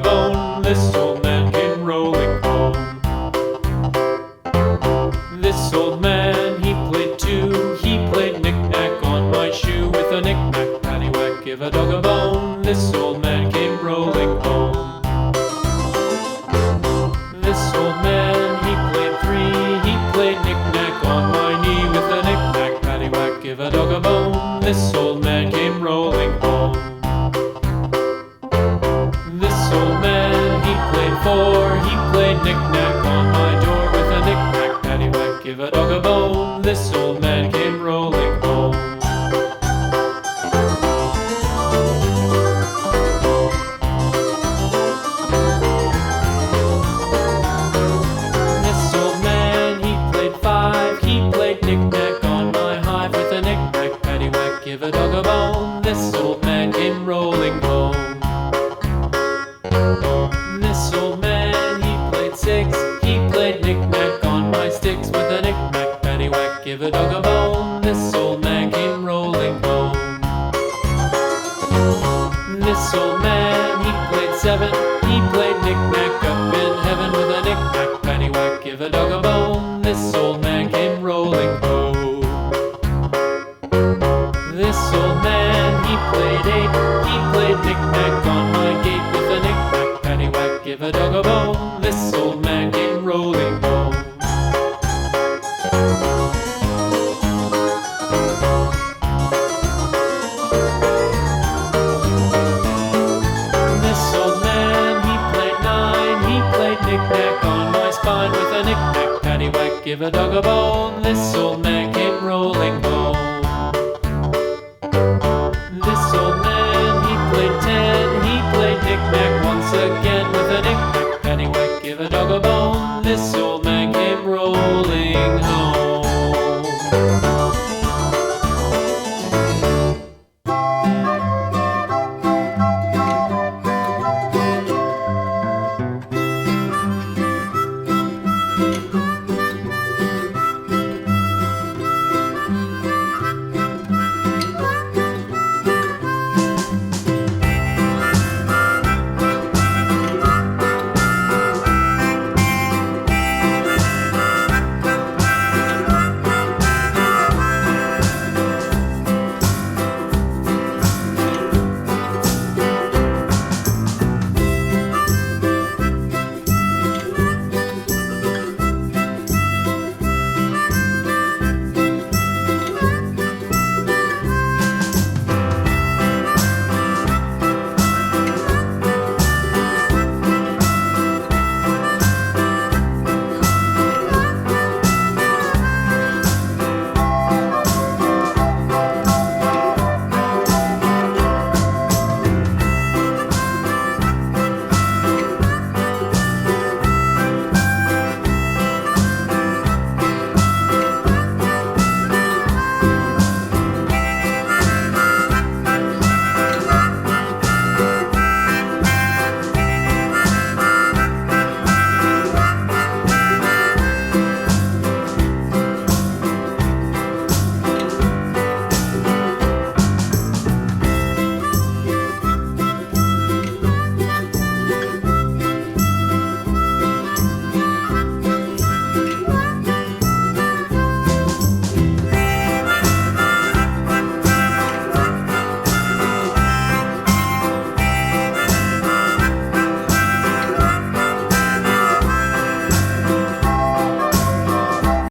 bone. This old man came rolling home. This old man, he played too. He played knick-knack on my shoe. With a knick-knack, paddywhack, give a dog a bone. This old man came rolling home. This old man, he played three. He played knick-knack on my knee. With a knick-knack, paddywhack, give a dog a bone. This old man came rolling home. This old man, he played four. He played knick-knack on my door. With a knick-knack, paddywhack, give a dog a bone. This old man came rolling home. This old man, he played five. He played knick-knack on my hive. With a knick-knack, paddywhack, give a dog a bone. This old man came rolling home. This old man, he played six. He played knick-knack on my sticks. With a knick-knack, paddywhack, give a dog a bone. This old man came rolling home. This old man, he played seven. He played knick-knack up in heaven. With a knick-knack, paddywhack, give a dog a bone. This old man came rolling home. This old man, he played eight. He played knick-knack on my gate. With a knick-knack, paddywhack, give a dog a bone. This old man came rolling home. This old man, he played nine. He played knick-knack on my spine. With a knick-knack, paddywhack, give a dog a bone. This old man